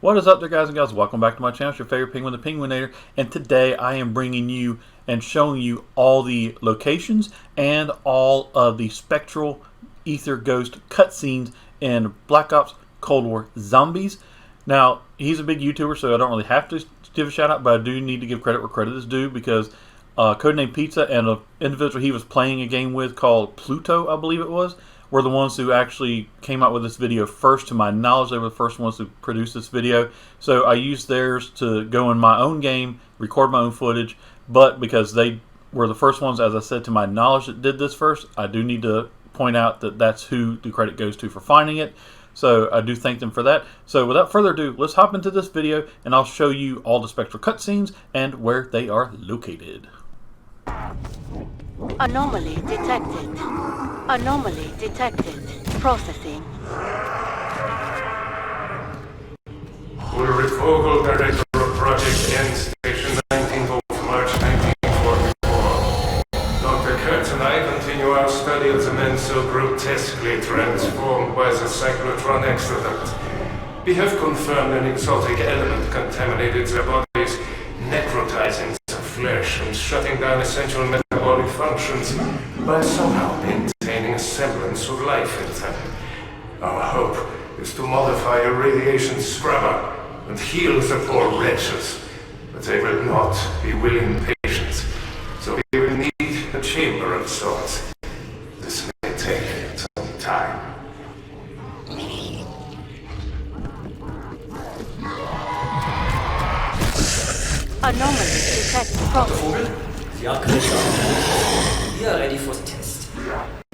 What is up there, guys and gals? Welcome back to my channel. It's your favorite penguin, the Penguinator, and today I am bringing you and showing you all the locations and all of the Spectral Ether Ghost cutscenes in Black Ops Cold War Zombies. Now, he's a big YouTuber, so I don't really have to give a shout out, but I do need to give credit where credit is due because CodeNamePizza and an individual he was playing a game with called Pluto, I believe it was, were the ones who actually came out with this video first. To my knowledge, they were the first ones who produced this video. So I used theirs to go in my own game, record my own footage, but because they were the first ones, as I said, to my knowledge, that did this first, I do need to point out that that's who the credit goes to for finding it. So I do thank them for that. So without further ado, let's hop into this video and I'll show you all the Spectral cutscenes and where they are located. Anomaly detected. Anomaly detected. Processing. Ulrich Vogel, Director of Project N Station, 19th of March 1944. Dr. Kurtz and I continue our study of the men so grotesquely transformed by the cyclotron accident. We have confirmed an exotic element contaminated their bodies, necrotizing the flesh and shutting down essential metabolic functions by somehow maintaining a semblance of life in them. Our hope is to modify a radiation scrubber and heal the poor wretches, but they will not be willing patients, so we will need a chamber of sorts. This may take some time. Anomaly detected. Processing. Yeah, Chris, we are ready for the test.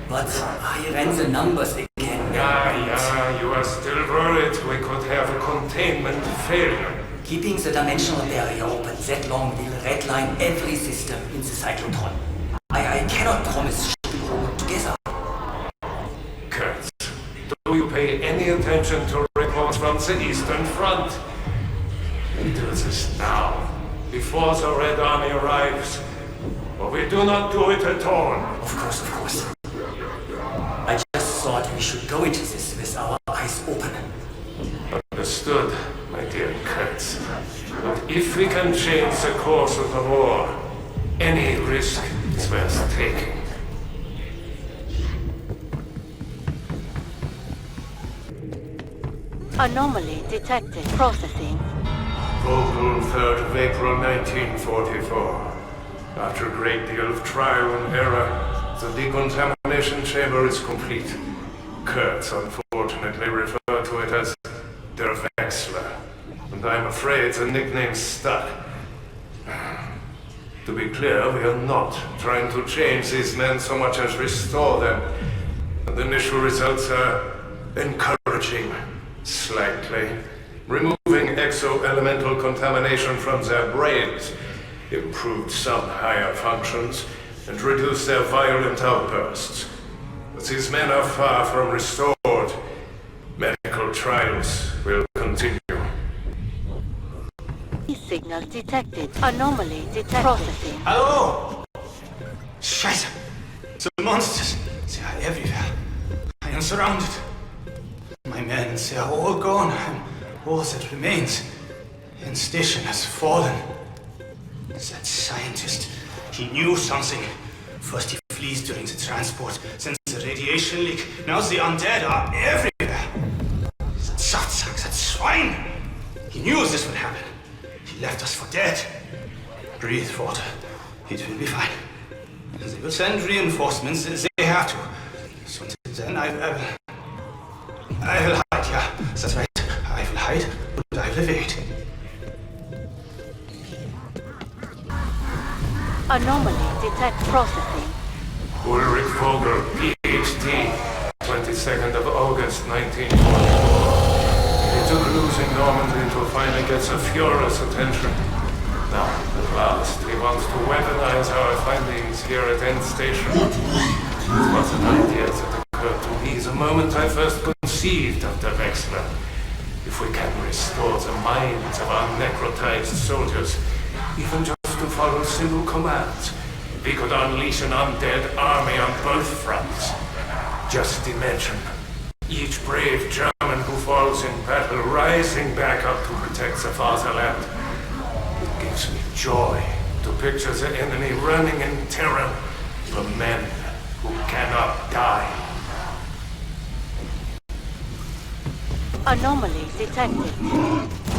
But I ran the numbers again. Yeah, you are still worried we could have a containment failure. Keeping the dimensional barrier open that long will redline every system in the cyclotron. I cannot promise shipping home together. Kurtz, do you pay any attention to reports from the Eastern Front? We do this now, before the Red Army arrives, or we do not do it at all. Of course. I just thought we should go into this with our eyes open. Understood, my dear Kurtz. But if we can change the course of the war, any risk is worth taking. Anomaly detected. Processing. Vogel, 3rd of April 1944. After a great deal of trial and error, the decontamination chamber is complete. Kurtz unfortunately referred to it as Der Wechsler, and I'm afraid the nickname stuck. To be clear, we are not trying to change these men so much as restore them, and the initial results are encouraging, slightly. Removing exo-elemental contamination from their brains improved some higher functions and reduced their violent outbursts. But these men are far from restored. Medical trials will continue. Signals detected. Anomaly detected. Processing. Hallo! Scheiße! The monsters! They are everywhere. I am surrounded. My men, they are all gone. I'm all that remains. And station has fallen. That scientist, he knew something. First he flees during the transport, then the radiation leak. Now the undead are everywhere. That Saftsack, that swine! He knew this would happen. He left us for dead. Breathe, water. It will be fine. They will send reinforcements. They have to. So until then, I will hide, yeah. That's right. I will hide, but I will evade. Anomaly detect. Processing. Ulrich Vogel, PhD, 22nd of August, 1944. He took losing Normandy to finally get the Führer's attention. Now, at last, he wants to weaponize our findings here at N Station. It was an idea that occurred to me the moment I first conceived of the Wechsler. If we can restore the minds of our necrotized soldiers, even just to follow single commands, we could unleash an undead army on both fronts. Just imagine, each brave German man who falls in battle, rising back up to protect the fatherland. It gives me joy to picture the enemy running in terror from men who cannot die. Anomaly detected.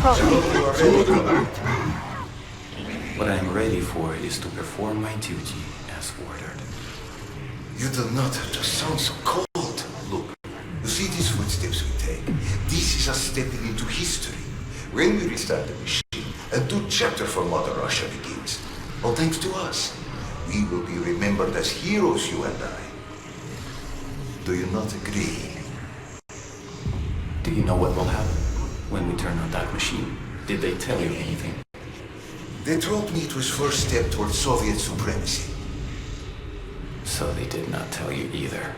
Processing. What I am ready for is to perform my duty as ordered. You do not have to sound so cold. Look, you see these footsteps we take? This is us stepping into history. When we restart the machine, a new chapter for modern Russia begins. All thanks to us. We will be remembered as heroes, you and I. Do you not agree? Do you know what will happen when we turn on that machine? Did they tell you anything? They told me it was first step towards Soviet supremacy. So they did not tell you either.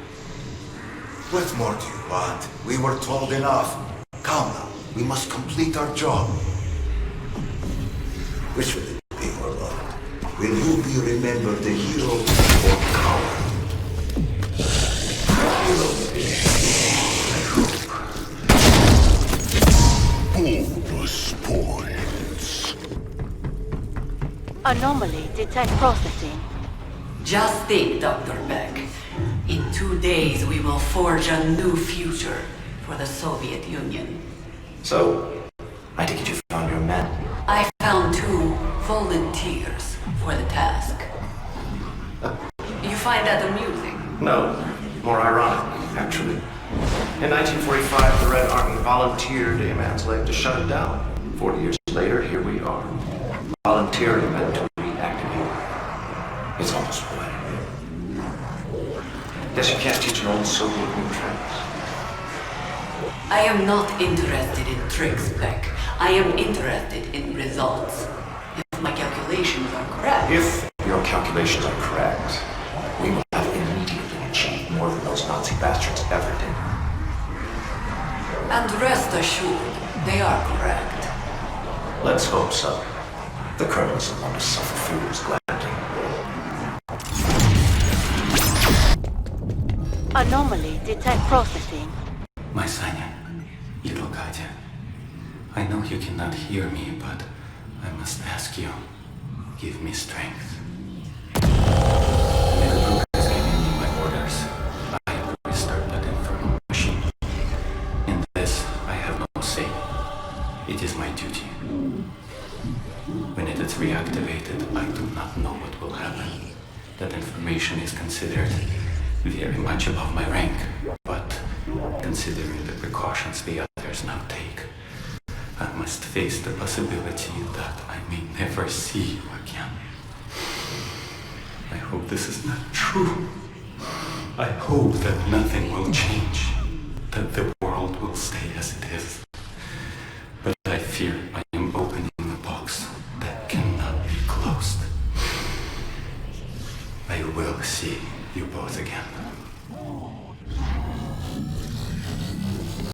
What more do you want? We were told enough. Come now, we must complete our job. Which will it be, Warlord? Will you be remembered the hero or coward? Bonus points. Anomaly detect processing. Just think, Dr. Beck. In 2 days, we will forge a new future for the Soviet Union. So, I take it you found your men. I found 2 volunteers for the task. You find that amusing? No, more ironic, actually. In 1945, the Red Army volunteered a man's leg to shut it down. 40 years later, here we are. Volunteering men to reactivate. It's almost poetic. Guess you can't teach an old Soviet new tricks. I am not interested in tricks, Beck. I am interested in results. If my calculations are correct... If your calculations are correct, we will have immediately achieved more than those Nazi bastards ever did. And rest assured, they are correct. Let's hope so. The Colonel isn't one to suffer fools gladly. Anomaly detect processing. My Sanya, little Katya, I know you cannot hear me, but I must ask you, give me strength. Mega has given me my orders. I am to restart that infernal machine. In this, I have no say. It is my duty. When it is reactivated, I do not know what will happen. That information is considered very much above my rank, but considering the precautions the others now take, I must face the possibility that I may never see you again. I hope this is not true. I hope that nothing will change, that the world will stay as it is. But I fear I am opening a box that cannot be closed. I will see you both again.